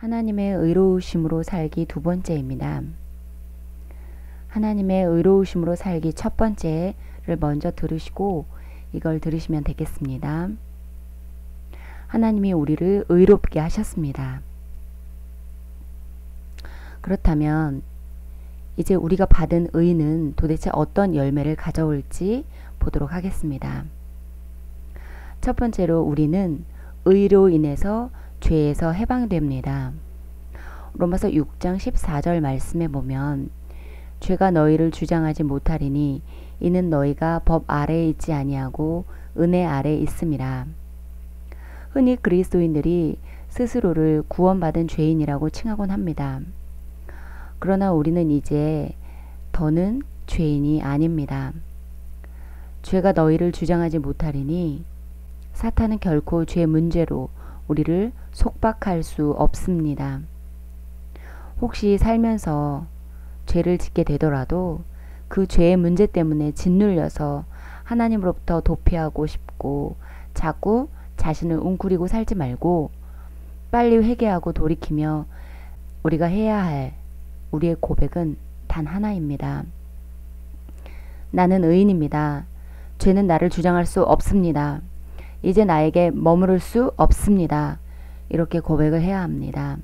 하나님의 의로우심으로 살기 두 번째입니다. 하나님의 의로우심으로 살기 첫 번째를 먼저 들으시고 이걸 들으시면 되겠습니다. 하나님이 우리를 의롭게 하셨습니다. 그렇다면 이제 우리가 받은 의는 도대체 어떤 열매를 가져올지 보도록 하겠습니다. 첫 번째로 우리는 의로 인해서 죄에서 해방됩니다. 로마서 6장 14절 말씀에 보면 죄가 너희를 주장하지 못하리니 이는 너희가 법 아래에 있지 아니하고 은혜 아래에 있음이라. 흔히 그리스도인들이 스스로를 구원받은 죄인이라고 칭하곤 합니다. 그러나 우리는 이제 더는 죄인이 아닙니다. 죄가 너희를 주장하지 못하리니 사탄은 결코 죄 문제로 우리를 속박할 수 없습니다. 혹시 살면서 죄를 짓게 되더라도 그 죄의 문제 때문에 짓눌려서 하나님으로부터 도피하고 싶고 자꾸 자신을 웅크리고 살지 말고 빨리 회개하고 돌이키며 우리가 해야 할 우리의 고백은 단 하나입니다. 나는 의인입니다. 죄는 나를 주장할 수 없습니다. 이제 나에게 머무를 수 없습니다. 이렇게 고백을 해야 합니다.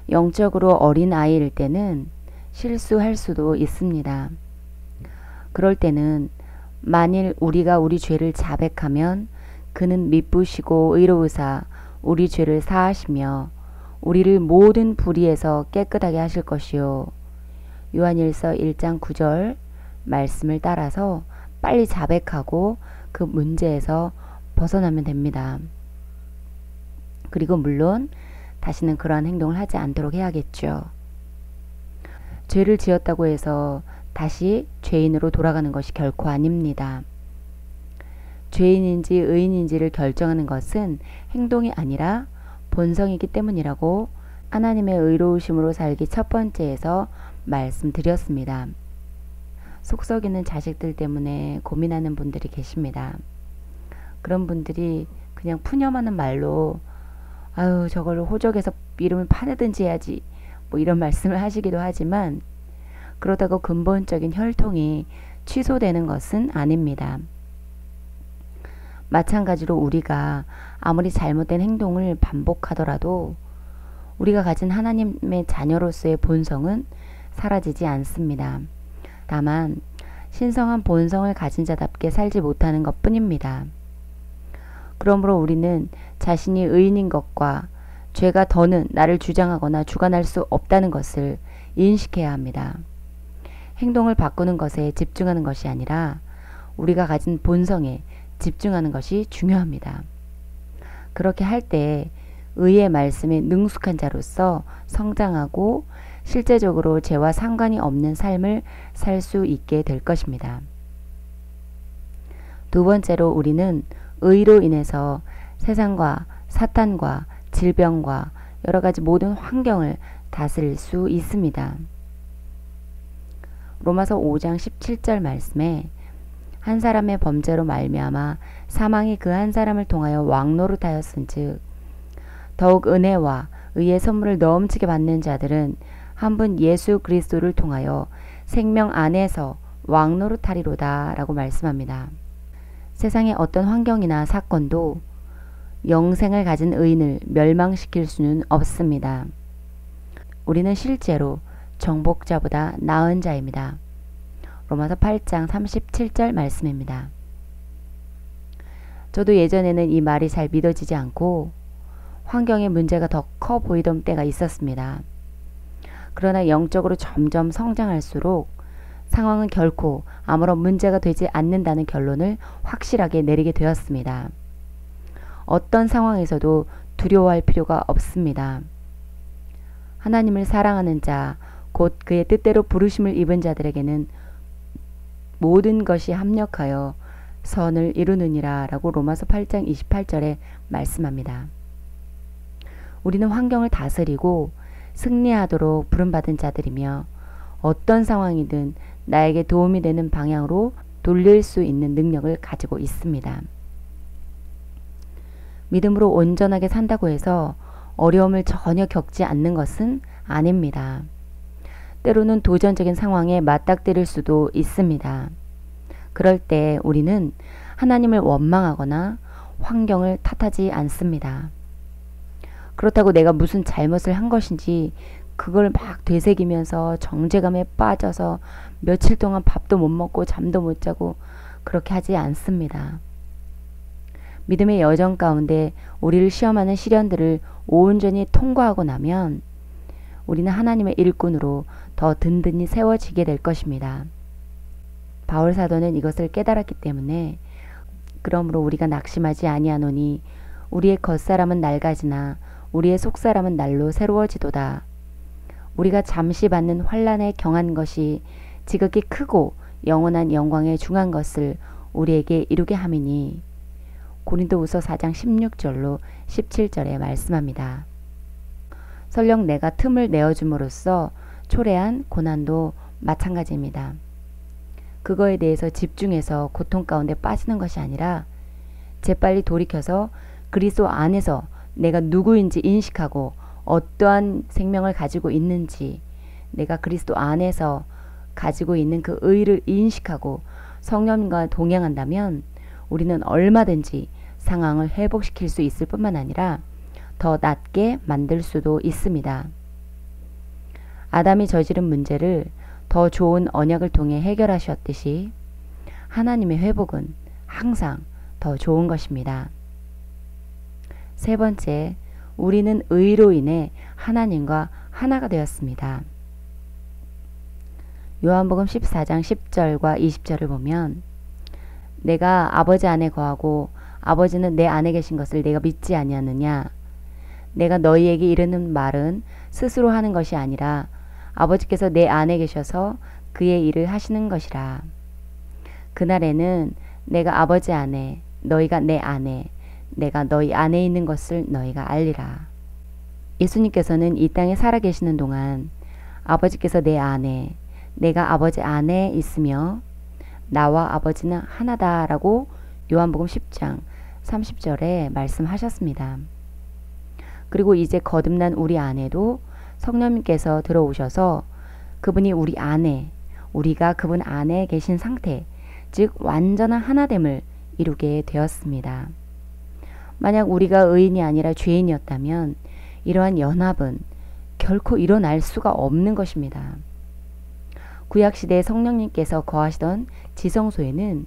영적으로 어린 아이일 때는 실수할 수도 있습니다. 그럴 때는 만일 우리가 우리 죄를 자백하면 그는 미쁘시고 의로우사 우리 죄를 사하시며 우리를 모든 불의에서 깨끗하게 하실 것이요. 요한일서 1장 9절 말씀을 따라서 빨리 자백하고 그 문제에서 벗어나면 됩니다. 그리고 물론 다시는 그러한 행동을 하지 않도록 해야겠죠. 죄를 지었다고 해서 다시 죄인으로 돌아가는 것이 결코 아닙니다. 죄인인지 의인인지를 결정하는 것은 행동이 아니라 본성이기 때문이라고 하나님의 의로우심으로 살기 첫 번째에서 말씀드렸습니다. 속 썩이는 자식들 때문에 고민하는 분들이 계십니다. 그런 분들이 그냥 푸념하는 말로 아유 저걸 호적에서 이름을 파내든지 해야지 뭐 이런 말씀을 하시기도 하지만 그러다가 근본적인 혈통이 취소되는 것은 아닙니다. 마찬가지로 우리가 아무리 잘못된 행동을 반복하더라도 우리가 가진 하나님의 자녀로서의 본성은 사라지지 않습니다. 다만 신성한 본성을 가진 자답게 살지 못하는 것뿐입니다. 그러므로 우리는 자신이 의인인 것과 죄가 더는 나를 주장하거나 주관할 수 없다는 것을 인식해야 합니다. 행동을 바꾸는 것에 집중하는 것이 아니라 우리가 가진 본성에 집중하는 것이 중요합니다. 그렇게 할 때 의의 말씀에 능숙한 자로서 성장하고 실제적으로 죄와 상관이 없는 삶을 살 수 있게 될 것입니다. 두 번째로 우리는 의로 인해서 세상과 사탄과 질병과 여러 가지 모든 환경을 다스릴 수 있습니다. 로마서 5장 17절 말씀에 한 사람의 범죄로 말미암아 사망이 그 한 사람을 통하여 왕노릇하였은즉 더욱 은혜와 의의 선물을 넘치게 받는 자들은 한 분 예수 그리스도를 통하여 생명 안에서 왕노릇하리로다 라고 말씀합니다. 세상의 어떤 환경이나 사건도 영생을 가진 의인을 멸망시킬 수는 없습니다. 우리는 실제로 정복자보다 나은 자입니다. 로마서 8장 37절 말씀입니다. 저도 예전에는 이 말이 잘 믿어지지 않고 환경의 문제가 더 커 보이던 때가 있었습니다. 그러나 영적으로 점점 성장할수록 상황은 결코 아무런 문제가 되지 않는다는 결론을 확실하게 내리게 되었습니다. 어떤 상황에서도 두려워할 필요가 없습니다. 하나님을 사랑하는 자, 곧 그의 뜻대로 부르심을 입은 자들에게는 모든 것이 합력하여 선을 이루느니라 라고 로마서 8장 28절에 말씀합니다. 우리는 환경을 다스리고 승리하도록 부름받은 자들이며 어떤 상황이든 나에게 도움이 되는 방향으로 돌릴 수 있는 능력을 가지고 있습니다. 믿음으로 온전하게 산다고 해서 어려움을 전혀 겪지 않는 것은 아닙니다. 때로는 도전적인 상황에 맞닥뜨릴 수도 있습니다. 그럴 때 우리는 하나님을 원망하거나 환경을 탓하지 않습니다. 그렇다고 내가 무슨 잘못을 한 것인지 그걸 막 되새기면서 정죄감에 빠져서 며칠 동안 밥도 못 먹고 잠도 못 자고 그렇게 하지 않습니다. 믿음의 여정 가운데 우리를 시험하는 시련들을 온전히 통과하고 나면 우리는 하나님의 일꾼으로 더 든든히 세워지게 될 것입니다. 바울 사도는 이것을 깨달았기 때문에 그러므로 우리가 낙심하지 아니하노니 우리의 겉사람은 낡아지나 우리의 속사람은 날로 새로워지도다. 우리가 잠시 받는 환난에 경한 것이 지극히 크고 영원한 영광에 중한 것을 우리에게 이루게 함이니 고린도후서 4장 16절로 17절에 말씀합니다. 설령 내가 틈을 내어줌으로써 초래한 고난도 마찬가지입니다. 그거에 대해서 집중해서 고통 가운데 빠지는 것이 아니라 재빨리 돌이켜서 그리스도 안에서 내가 누구인지 인식하고 어떠한 생명을 가지고 있는지 내가 그리스도 안에서 가지고 있는 그 의를 인식하고 성령과 동행한다면 우리는 얼마든지 상황을 회복시킬 수 있을 뿐만 아니라 더 낫게 만들 수도 있습니다. 아담이 저지른 문제를 더 좋은 언약을 통해 해결하셨듯이 하나님의 회복은 항상 더 좋은 것입니다. 세 번째, 우리는 의로 인해 하나님과 하나가 되었습니다. 요한복음 14장 10절과 20절을 보면 내가 아버지 안에 거하고 아버지는 내 안에 계신 것을 내가 믿지 아니하느냐. 내가 너희에게 이르는 말은 스스로 하는 것이 아니라 아버지께서 내 안에 계셔서 그의 일을 하시는 것이라. 그날에는 내가 아버지 안에 너희가 내 안에 내가 너희 안에 있는 것을 너희가 알리라. 예수님께서는 이 땅에 살아계시는 동안 아버지께서 내 안에 내가 아버지 안에 있으며 나와 아버지는 하나다라고 요한복음 10장 30절에 말씀하셨습니다. 그리고 이제 거듭난 우리 안에도 성령님께서 들어오셔서 그분이 우리 안에 우리가 그분 안에 계신 상태 즉 완전한 하나됨을 이루게 되었습니다. 만약 우리가 의인이 아니라 죄인이었다면 이러한 연합은 결코 일어날 수가 없는 것입니다. 구약시대에 성령님께서 거하시던 지성소에는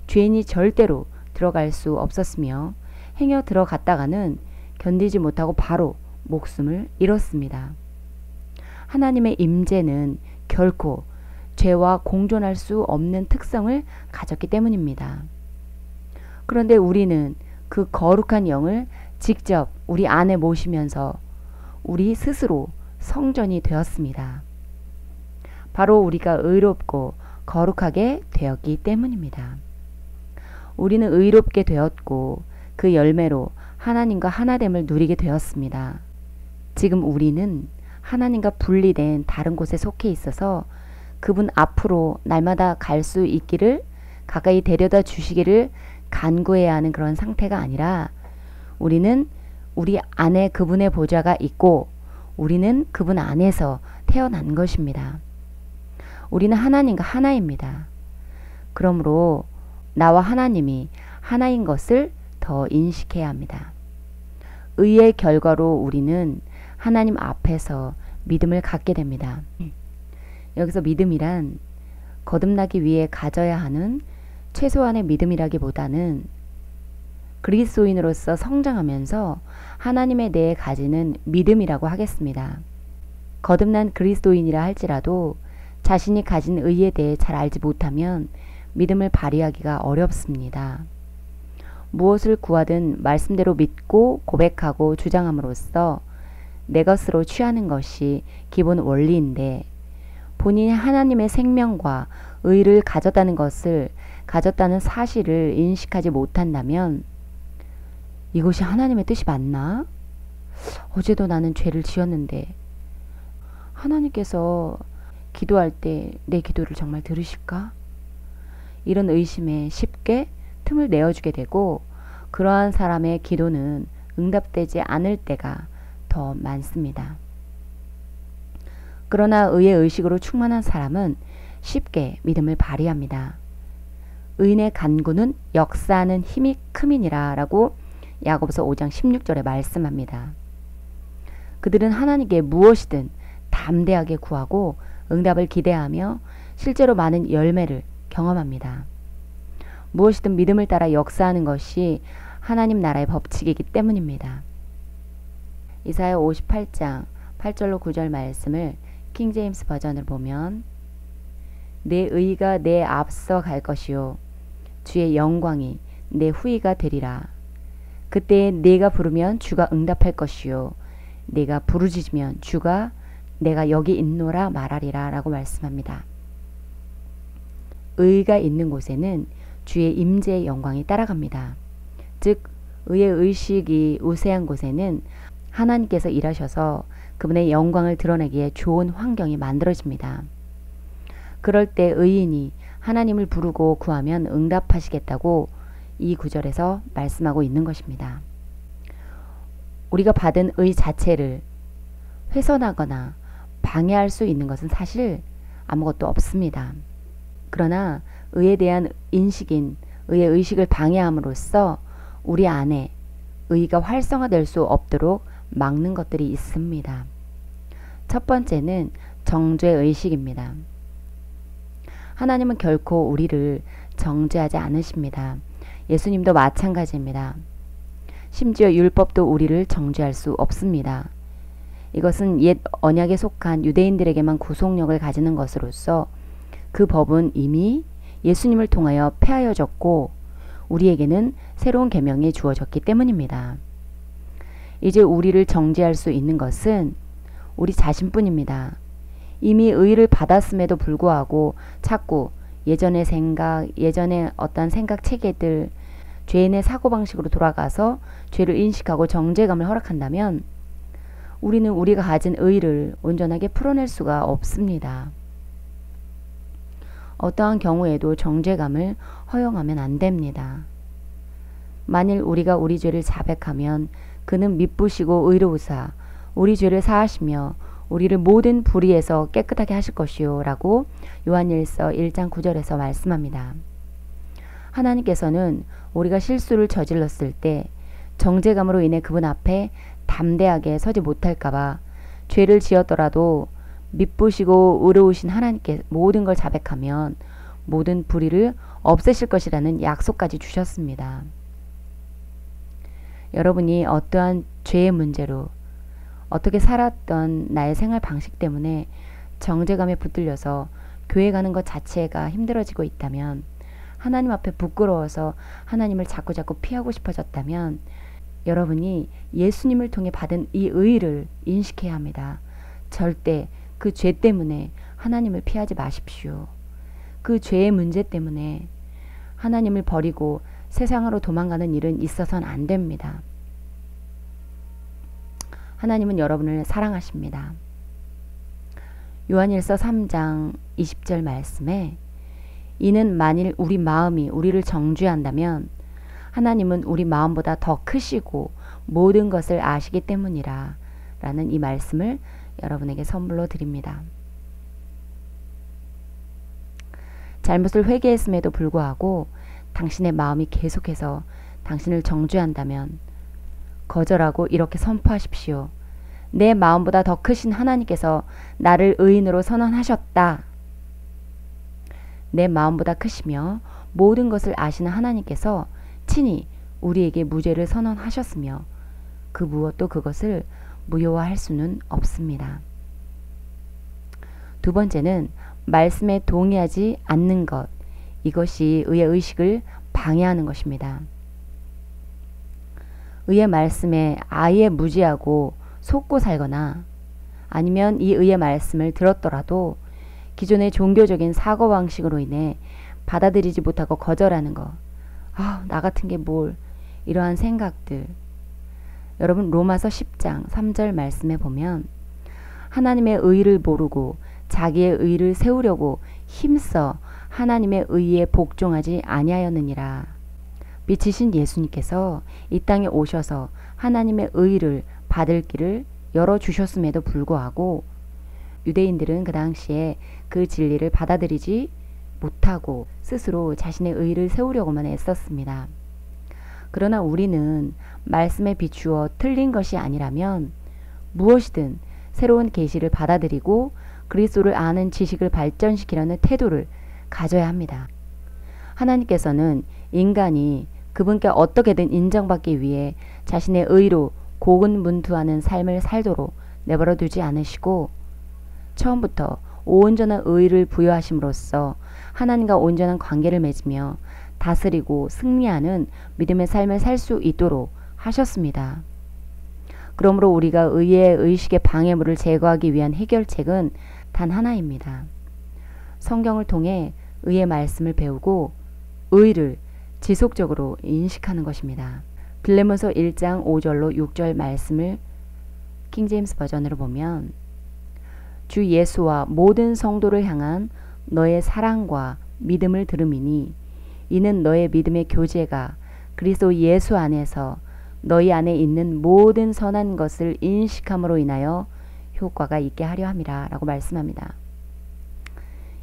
죄인이 절대로 들어갈 수 없었으며 행여 들어갔다가는 견디지 못하고 바로 목숨을 잃었습니다. 하나님의 임재는 결코 죄와 공존할 수 없는 특성을 가졌기 때문입니다. 그런데 우리는 그 거룩한 영을 직접 우리 안에 모시면서 우리 스스로 성전이 되었습니다. 바로 우리가 의롭고 거룩하게 되었기 때문입니다. 우리는 의롭게 되었고 그 열매로 하나님과 하나됨을 누리게 되었습니다. 지금 우리는 하나님과 분리된 다른 곳에 속해 있어서 그분 앞으로 날마다 갈 수 있기를 가까이 데려다 주시기를 간구해야 하는 그런 상태가 아니라 우리는 우리 안에 그분의 보좌가 있고 우리는 그분 안에서 태어난 것입니다. 우리는 하나님과 하나입니다. 그러므로 나와 하나님이 하나인 것을 더 인식해야 합니다. 의의 결과로 우리는 하나님 앞에서 믿음을 갖게 됩니다. 여기서 믿음이란 거듭나기 위해 가져야 하는 최소한의 믿음이라기보다는 그리스도인으로서 성장하면서 하나님에 대해 가지는 믿음이라고 하겠습니다. 거듭난 그리스도인이라 할지라도 자신이 가진 의에 대해 잘 알지 못하면 믿음을 발휘하기가 어렵습니다. 무엇을 구하든 말씀대로 믿고 고백하고 주장함으로써 내 것으로 취하는 것이 기본 원리인데 본인이 하나님의 생명과 의를 가졌다는 사실을 인식하지 못한다면 이것이 하나님의 뜻이 맞나? 어제도 나는 죄를 지었는데 하나님께서 기도할 때 내 기도를 정말 들으실까? 이런 의심에 쉽게 틈을 내어주게 되고 그러한 사람의 기도는 응답되지 않을 때가 더 더 많습니다. 그러나 의의 의식으로 충만한 사람은 쉽게 믿음을 발휘합니다. 의인의 간구는 역사하는 힘이 큼이니라 라고 야고보서 5장 16절에 말씀합니다. 그들은 하나님께 무엇이든 담대하게 구하고 응답을 기대하며 실제로 많은 열매를 경험합니다. 무엇이든 믿음을 따라 역사하는 것이 하나님 나라의 법칙이기 때문입니다. 이사야 58장 8절로 9절 말씀을 킹제임스 버전을 보면 내 의가 내 앞서 갈 것이요 주의 영광이 내 후위가 되리라. 그때 내가 부르면 주가 응답할 것이요 내가 부르짖으면 주가 내가 여기 있노라 말하리라 라고 말씀합니다. 의가 있는 곳에는 주의 임재의 영광이 따라갑니다. 즉 의의 의식이 우세한 곳에는 하나님께서 일하셔서 그분의 영광을 드러내기에 좋은 환경이 만들어집니다. 그럴 때 의인이 하나님을 부르고 구하면 응답하시겠다고 이 구절에서 말씀하고 있는 것입니다. 우리가 받은 의 자체를 훼손하거나 방해할 수 있는 것은 사실 아무것도 없습니다. 그러나 의에 대한 인식인 의의 의식을 방해함으로써 우리 안에 의가 활성화될 수 없도록 막는 것들이 있습니다. 첫 번째는 정죄 의식입니다. 하나님은 결코 우리를 정죄하지 않으십니다. 예수님도 마찬가지입니다. 심지어 율법도 우리를 정죄할 수 없습니다. 이것은 옛 언약에 속한 유대인들에게만 구속력을 가지는 것으로서 그 법은 이미 예수님을 통하여 폐하여졌고 우리에게는 새로운 계명이 주어졌기 때문입니다. 이제 우리를 정죄할 수 있는 것은 우리 자신뿐입니다. 이미 의를 받았음에도 불구하고 자꾸 예전의 생각, 예전의 어떤 생각 체계들, 죄인의 사고방식으로 돌아가서 죄를 인식하고 정죄감을 허락한다면 우리는 우리가 가진 의를 온전하게 풀어낼 수가 없습니다. 어떠한 경우에도 정죄감을 허용하면 안 됩니다. 만일 우리가 우리 죄를 자백하면 그는 미쁘시고 의로우사 우리 죄를 사하시며 우리를 모든 불의에서 깨끗하게 하실 것이요 라고 요한일서 1장 9절에서 말씀합니다. 하나님께서는 우리가 실수를 저질렀을 때 정죄감으로 인해 그분 앞에 담대하게 서지 못할까봐 죄를 지었더라도 미쁘시고 의로우신 하나님께 모든 걸 자백하면 모든 불의를 없애실 것이라는 약속까지 주셨습니다. 여러분이 어떠한 죄의 문제로 어떻게 살았던 나의 생활 방식 때문에 정죄감에 붙들려서 교회 가는 것 자체가 힘들어지고 있다면, 하나님 앞에 부끄러워서 하나님을 자꾸자꾸 피하고 싶어졌다면 여러분이 예수님을 통해 받은 이 의를 인식해야 합니다. 절대 그 죄 때문에 하나님을 피하지 마십시오. 그 죄의 문제 때문에 하나님을 버리고 세상으로 도망가는 일은 있어서는 안 됩니다. 하나님은 여러분을 사랑하십니다. 요한일서 3장 20절 말씀에 이는 만일 우리 마음이 우리를 정죄한다면 하나님은 우리 마음보다 더 크시고 모든 것을 아시기 때문이라 라는 이 말씀을 여러분에게 선물로 드립니다. 잘못을 회개했음에도 불구하고 당신의 마음이 계속해서 당신을 정죄한다면 거절하고 이렇게 선포하십시오. 내 마음보다 더 크신 하나님께서 나를 의인으로 선언하셨다. 내 마음보다 크시며 모든 것을 아시는 하나님께서 친히 우리에게 무죄를 선언하셨으며 그 무엇도 그것을 무효화할 수는 없습니다. 두 번째는 말씀에 동의하지 않는 것, 이것이 의의 의식을 방해하는 것입니다. 의의 말씀에 아예 무지하고 속고 살거나 아니면 이 의의 말씀을 들었더라도 기존의 종교적인 사고방식으로 인해 받아들이지 못하고 거절하는 것, 나 같은 게 뭘, 이러한 생각들. 여러분 로마서 10장 3절 말씀에 보면 하나님의 의를 모르고 자기의 의를 세우려고 힘써 하나님의 의에 복종하지 아니하였느니라. 빛이신 예수님께서 이 땅에 오셔서 하나님의 의를 받을 길을 열어주셨음에도 불구하고 유대인들은 그 당시에 그 진리를 받아들이지 못하고 스스로 자신의 의를 세우려고만 애썼습니다. 그러나 우리는 말씀에 비추어 틀린 것이 아니라면 무엇이든 새로운 계시를 받아들이고 그리스도를 아는 지식을 발전시키려는 태도를 가져야 합니다. 하나님께서는 인간이 그분께 어떻게든 인정받기 위해 자신의 의로 고군분투하는 삶을 살도록 내버려 두지 않으시고 처음부터 온전한 의를 부여하심으로써 하나님과 온전한 관계를 맺으며 다스리고 승리하는 믿음의 삶을 살 수 있도록 하셨습니다. 그러므로 우리가 의의 의식의 방해물을 제거하기 위한 해결책은 단 하나입니다. 성경을 통해 의의 말씀을 배우고 의를 지속적으로 인식하는 것입니다. 빌레몬서 1장 5절로 6절 말씀을 킹제임스 버전으로 보면 주 예수와 모든 성도를 향한 너의 사랑과 믿음을 들음이니 이는 너의 믿음의 교제가 그리스도 예수 안에서 너희 안에 있는 모든 선한 것을 인식함으로 인하여 효과가 있게 하려 함이라 라고 말씀합니다.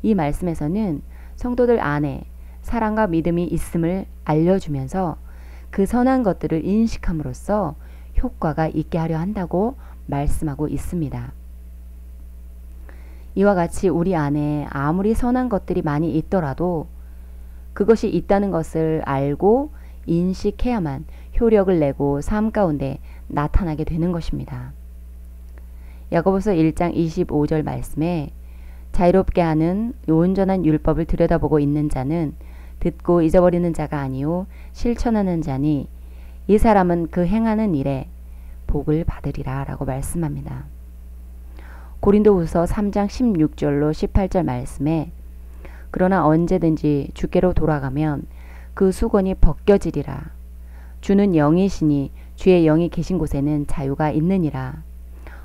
이 말씀에서는 성도들 안에 사랑과 믿음이 있음을 알려주면서 그 선한 것들을 인식함으로써 효과가 있게 하려 한다고 말씀하고 있습니다. 이와 같이 우리 안에 아무리 선한 것들이 많이 있더라도 그것이 있다는 것을 알고 인식해야만 효력을 내고 삶 가운데 나타나게 되는 것입니다. 야고보서 1장 25절 말씀에 자유롭게 하는 온전한 율법을 들여다보고 있는 자는 듣고 잊어버리는 자가 아니요 실천하는 자니 이 사람은 그 행하는 일에 복을 받으리라 라고 말씀합니다. 고린도후서 3장 16절로 18절 말씀에 그러나 언제든지 주께로 돌아가면 그 수건이 벗겨지리라. 주는 영이시니 주의 영이 계신 곳에는 자유가 있느니라.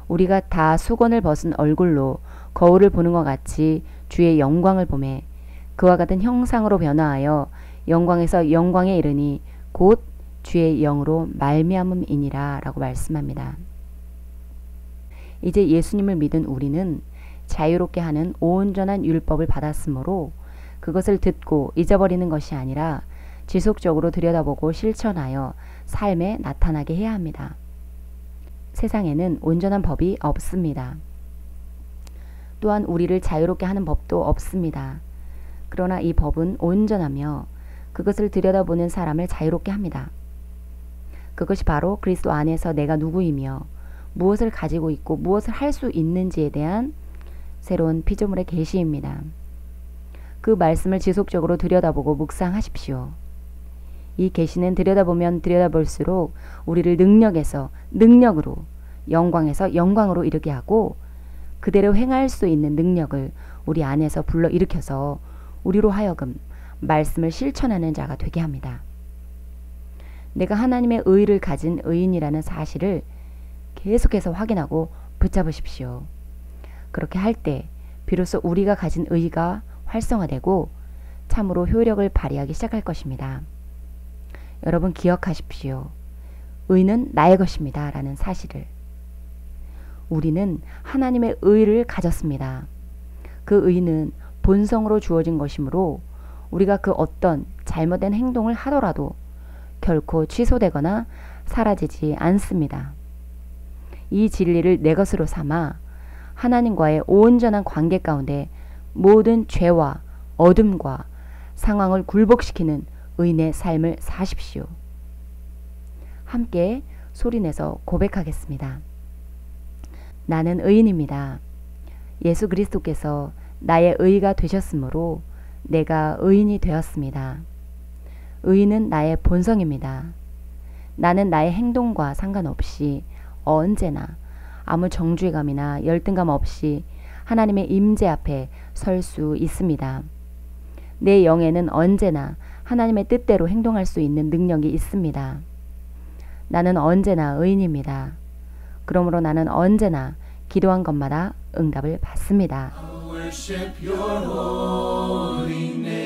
우리가 다 수건을 벗은 얼굴로 거울을 보는 것 같이 주의 영광을 보매 그와 같은 형상으로 변화하여 영광에서 영광에 이르니 곧 주의 영으로 말미암음이니라 라고 말씀합니다. 이제 예수님을 믿은 우리는 자유롭게 하는 온전한 율법을 받았으므로 그것을 듣고 잊어버리는 것이 아니라 지속적으로 들여다보고 실천하여 삶에 나타나게 해야 합니다. 세상에는 온전한 법이 없습니다. 또한 우리를 자유롭게 하는 법도 없습니다. 그러나 이 법은 온전하며 그것을 들여다보는 사람을 자유롭게 합니다. 그것이 바로 그리스도 안에서 내가 누구이며 무엇을 가지고 있고 무엇을 할 수 있는지에 대한 새로운 피조물의 계시입니다. 그 말씀을 지속적으로 들여다보고 묵상하십시오. 이 계시는 들여다보면 들여다볼수록 우리를 능력에서 능력으로, 영광에서 영광으로 이르게 하고 그대로 행할 수 있는 능력을 우리 안에서 불러일으켜서 우리로 하여금 말씀을 실천하는 자가 되게 합니다. 내가 하나님의 의를 가진 의인이라는 사실을 계속해서 확인하고 붙잡으십시오. 그렇게 할 때 비로소 우리가 가진 의가 활성화되고 참으로 효력을 발휘하기 시작할 것입니다. 여러분 기억하십시오. 의는 나의 것입니다. 라는 사실을. 우리는 하나님의 의를 가졌습니다. 그 의는 본성으로 주어진 것이므로 우리가 그 어떤 잘못된 행동을 하더라도 결코 취소되거나 사라지지 않습니다. 이 진리를 내 것으로 삼아 하나님과의 온전한 관계 가운데 모든 죄와 어둠과 상황을 굴복시키는 의인의 삶을 사십시오. 함께 소리내서 고백하겠습니다. 나는 의인입니다. 예수 그리스도께서 나의 의가 되셨으므로 내가 의인이 되었습니다. 의인은 나의 본성입니다. 나는 나의 행동과 상관없이 언제나 아무 정죄감이나 열등감 없이 하나님의 임재 앞에 설 수 있습니다. 내 영에는 언제나 하나님의 뜻대로 행동할 수 있는 능력이 있습니다. 나는 언제나 의인입니다. 그러므로 나는 언제나 기도한 것마다 응답을 받습니다. I worship your holy name.